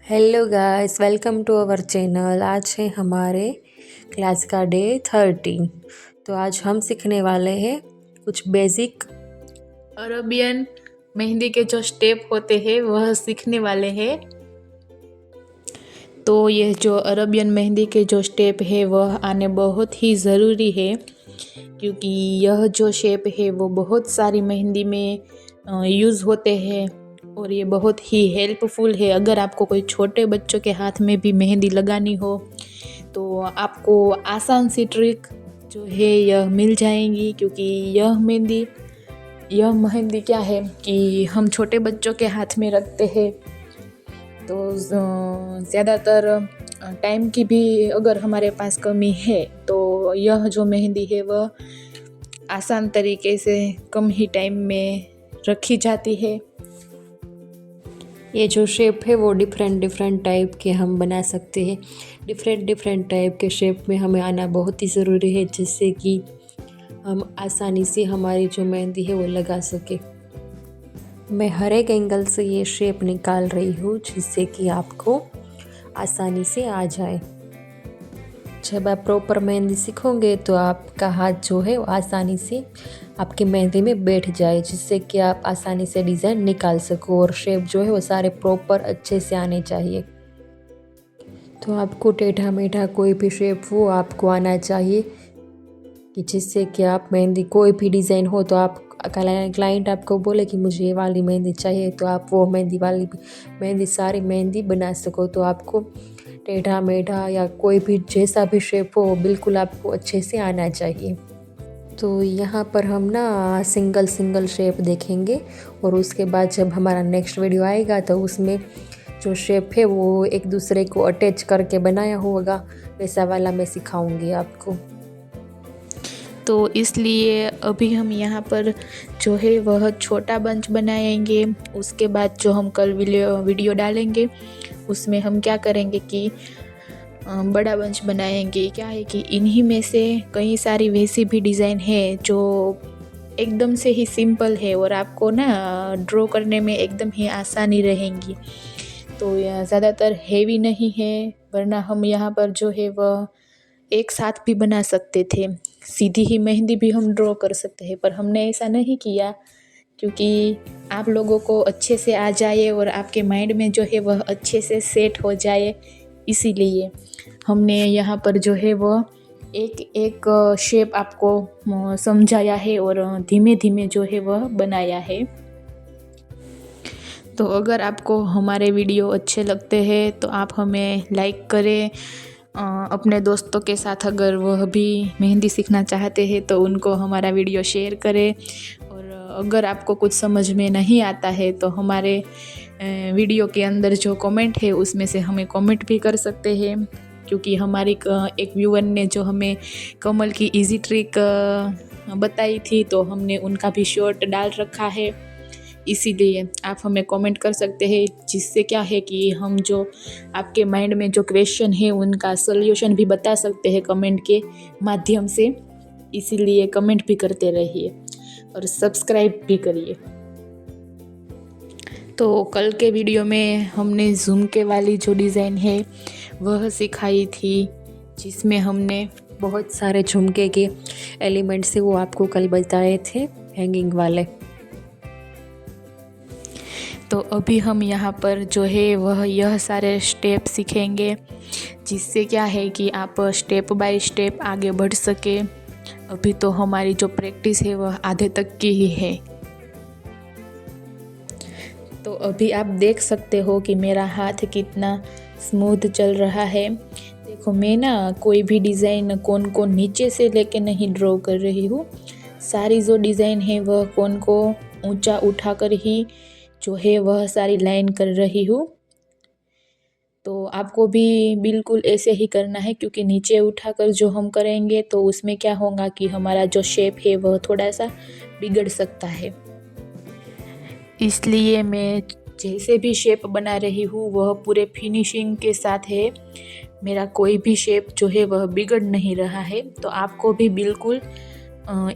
Hello guys, welcome to our channel. आज है हमारे क्लास का डे 13। तो आज हम सीखने वाले हैं कुछ बेसिक अरबियन मेहंदी के जो स्टेप होते हैं वह सीखने वाले हैं। तो यह जो अरबियन मेहंदी के जो स्टेप है वह आने बहुत ही ज़रूरी है, क्योंकि यह जो शेप है वो बहुत सारी मेहंदी में यूज़ होते हैं और ये बहुत ही हेल्पफुल है। अगर आपको कोई छोटे बच्चों के हाथ में भी मेहंदी लगानी हो तो आपको आसान सी ट्रिक जो है यह मिल जाएंगी, क्योंकि यह मेहंदी क्या है कि हम छोटे बच्चों के हाथ में रखते हैं तो ज़्यादातर टाइम की भी अगर हमारे पास कमी है तो यह जो मेहंदी है वह आसान तरीके से कम ही टाइम में रखी जाती है। ये जो शेप है वो डिफरेंट टाइप के हम बना सकते हैं। डिफरेंट टाइप के शेप में हमें आना बहुत ही ज़रूरी है, जिससे कि हम आसानी से हमारी जो मेहंदी है वो लगा सके। मैं हर एक एंगल से ये शेप निकाल रही हूँ जिससे कि आपको आसानी से आ जाए। जब आप प्रॉपर मेहंदी सीखोगे तो आपका हाथ जो है वो आसानी से आपकी मेहंदी में बैठ जाए, जिससे कि आप आसानी से डिज़ाइन निकाल सको और शेप जो है वो सारे प्रॉपर अच्छे से आने चाहिए। तो आपको टेढ़ा मेढ़ा कोई भी शेप वो आपको आना चाहिए, कि जिससे कि आप मेहंदी कोई भी डिज़ाइन हो तो आप क्लाइंट आपको बोले कि मुझे ये वाली मेहंदी चाहिए तो आप वो मेहंदी सारी मेहंदी बना सको। तो आपको टेढ़ा मेढ़ा या कोई भी जैसा भी शेप हो बिल्कुल आपको अच्छे से आना चाहिए। तो यहाँ पर हम ना सिंगल शेप देखेंगे और उसके बाद जब हमारा नेक्स्ट वीडियो आएगा तो उसमें जो शेप है वो एक दूसरे को अटैच करके बनाया होगा, वैसा वाला मैं सिखाऊंगी आपको। तो इसलिए अभी हम यहाँ पर जो है वह छोटा बंच बनाएंगे। उसके बाद जो हम कल वीडियो डालेंगे उसमें हम क्या करेंगे कि बड़ा बंच बनाएंगे। क्या है कि इन्हीं में से कई सारी वैसी भी डिज़ाइन है जो एकदम से ही सिंपल है और आपको ना ड्रॉ करने में एकदम ही आसानी रहेंगी। तो यह ज़्यादातर हेवी नहीं है, वरना हम यहाँ पर जो है वह एक साथ भी बना सकते थे, सीधी ही मेहंदी भी हम ड्रॉ कर सकते हैं, पर हमने ऐसा नहीं किया क्योंकि आप लोगों को अच्छे से आ जाए और आपके माइंड में जो है वह अच्छे से सेट हो जाए। इसीलिए हमने यहाँ पर जो है वह एक एक शेप आपको समझाया है और धीमे धीमे जो है वह बनाया है। तो अगर आपको हमारे वीडियो अच्छे लगते हैं तो आप हमें लाइक करें। अपने दोस्तों के साथ अगर वह भी मेहंदी सीखना चाहते हैं तो उनको हमारा वीडियो शेयर करें। और अगर आपको कुछ समझ में नहीं आता है तो हमारे वीडियो के अंदर जो कमेंट है उसमें से हमें कमेंट भी कर सकते हैं, क्योंकि हमारी एक व्यूअर ने जो हमें कमल की इजी ट्रिक बताई थी तो हमने उनका भी शॉर्ट डाल रखा है। इसीलिए आप हमें कमेंट कर सकते हैं, जिससे क्या है कि हम जो आपके माइंड में जो क्वेश्चन है उनका सॉल्यूशन भी बता सकते हैं कमेंट के माध्यम से। इसीलिए कमेंट भी करते रहिए और सब्सक्राइब भी करिए। तो कल के वीडियो में हमने झुमके वाली जो डिज़ाइन है वह सिखाई थी, जिसमें हमने बहुत सारे झुमके के एलिमेंट्स से वो आपको कल बताए थे, हैंगिंग वाले। तो अभी हम यहाँ पर जो है वह यह सारे स्टेप सीखेंगे, जिससे क्या है कि आप स्टेप बाय स्टेप आगे बढ़ सके। अभी तो हमारी जो प्रैक्टिस है वह आधे तक की ही है। तो अभी आप देख सकते हो कि मेरा हाथ कितना स्मूथ चल रहा है। देखो, मैं ना कोई भी डिज़ाइन कोन को नीचे से लेके नहीं ड्रॉ कर रही हूँ। सारी जो डिज़ाइन है वह कोन को ऊंचा उठाकर ही जो है वह सारी लाइन कर रही हूँ। तो आपको भी बिल्कुल ऐसे ही करना है, क्योंकि नीचे उठाकर जो हम करेंगे तो उसमें क्या होगा कि हमारा जो शेप है वह थोड़ा सा बिगड़ सकता है। इसलिए मैं जैसे भी शेप बना रही हूँ वह पूरे फिनिशिंग के साथ है। मेरा कोई भी शेप जो है वह बिगड़ नहीं रहा है। तो आपको भी बिल्कुल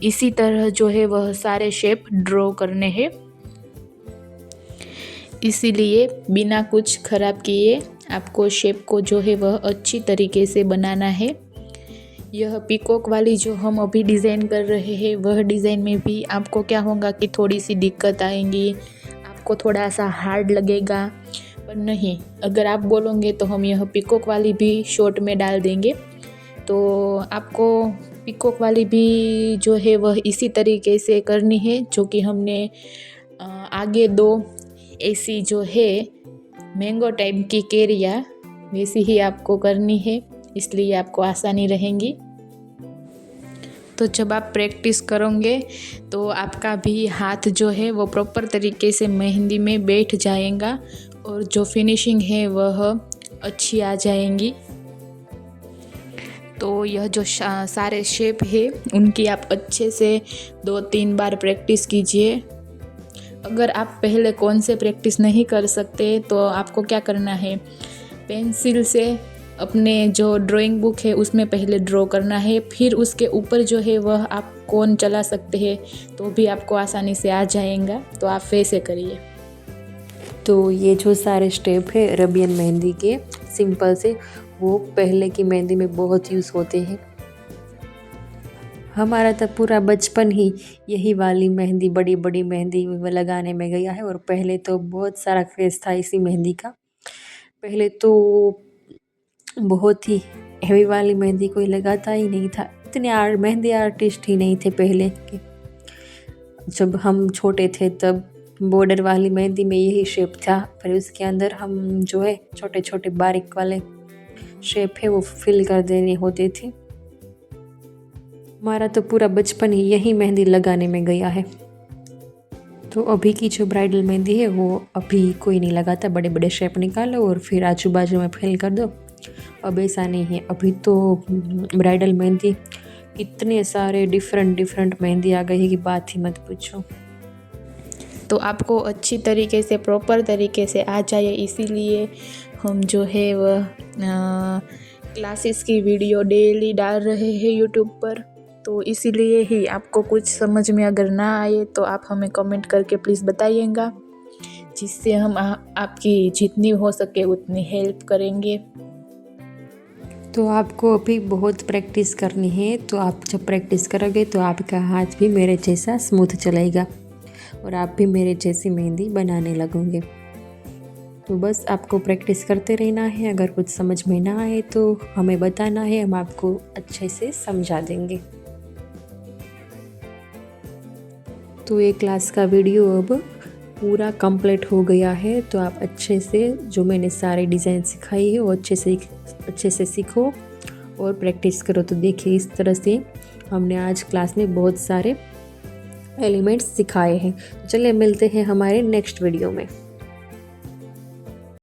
इसी तरह जो है वह सारे शेप ड्रॉ करने हैं। इसीलिए बिना कुछ ख़राब किए आपको शेप को जो है वह अच्छी तरीके से बनाना है। यह पीकॉक वाली जो हम अभी डिज़ाइन कर रहे हैं वह डिज़ाइन में भी आपको क्या होगा कि थोड़ी सी दिक्कत आएंगी, आपको थोड़ा सा हार्ड लगेगा। पर नहीं, अगर आप बोलोगे तो हम यह पीकॉक वाली भी शॉर्ट में डाल देंगे। तो आपको पीकॉक वाली भी जो है वह इसी तरीके से करनी है जो कि हमने आगे 2 ऐसी जो है मैंगो टाइप की केरिया वैसी ही आपको करनी है, इसलिए आपको आसानी रहेंगी। तो जब आप प्रैक्टिस करोगे तो आपका भी हाथ जो है वो प्रॉपर तरीके से मेहंदी में बैठ जाएगा और जो फिनिशिंग है वह अच्छी आ जाएंगी। तो यह जो सारे शेप है उनकी आप अच्छे से 2-3 बार प्रैक्टिस कीजिए। अगर आप पहले कौन से प्रैक्टिस नहीं कर सकते तो आपको क्या करना है, पेंसिल से अपने जो ड्राइंग बुक है उसमें पहले ड्रॉ करना है, फिर उसके ऊपर जो है वह आप कौन चला सकते हैं तो भी आपको आसानी से आ जाएगा। तो आप वैसे करिए। तो ये जो सारे स्टेप है अरेबियन मेहंदी के सिंपल से, वो पहले की मेहंदी में बहुत यूज़ होते हैं। हमारा तो पूरा बचपन ही यही वाली मेहंदी, बड़ी बड़ी मेहंदी लगाने में गया है। और पहले तो बहुत सारा क्रेज़ था इसी मेहंदी का। पहले तो बहुत ही हेवी वाली मेहंदी कोई लगाता ही नहीं था, इतने मेहंदी आर्टिस्ट ही नहीं थे पहले के। जब हम छोटे थे तब बॉर्डर वाली मेहंदी में यही शेप था, फिर उसके अंदर हम जो है छोटे छोटे बारीक वाले शेप है वो फिल कर देने होते थे। हमारा तो पूरा बचपन ही यही मेहंदी लगाने में गया है। तो अभी की जो ब्राइडल मेहंदी है वो अभी कोई नहीं लगाता, बड़े बड़े शेप निकालो और फिर आजू बाजू में फिल कर दो। अब ऐसा नहीं है, अभी तो ब्राइडल मेहंदी इतने सारे डिफरेंट मेहंदी आ गई है कि बात ही मत पूछो। तो आपको अच्छी तरीके से प्रॉपर तरीके से आ जाए, इसीलिए हम जो है वह क्लासेस की वीडियो डेली डाल रहे हैं यूट्यूब पर। तो इसीलिए ही आपको कुछ समझ में अगर ना आए तो आप हमें कमेंट करके प्लीज़ बताइएगा, जिससे हम आपकी जितनी हो सके उतनी हेल्प करेंगे। तो आपको अभी बहुत प्रैक्टिस करनी है। तो आप जब प्रैक्टिस करोगे तो आपका हाथ भी मेरे जैसा स्मूथ चलेगा और आप भी मेरे जैसी मेहंदी बनाने लगोगे। तो बस आपको प्रैक्टिस करते रहना है। अगर कुछ समझ में ना आए तो हमें बताना है, हम आपको अच्छे से समझा देंगे। तो ये क्लास का वीडियो अब पूरा कंप्लीट हो गया है। तो आप अच्छे से जो मैंने सारे डिज़ाइन सिखाई है वो अच्छे से सीखो और प्रैक्टिस करो। तो देखिए इस तरह से हमने आज क्लास में बहुत सारे एलिमेंट्स सिखाए हैं। चलिए मिलते हैं हमारे नेक्स्ट वीडियो में।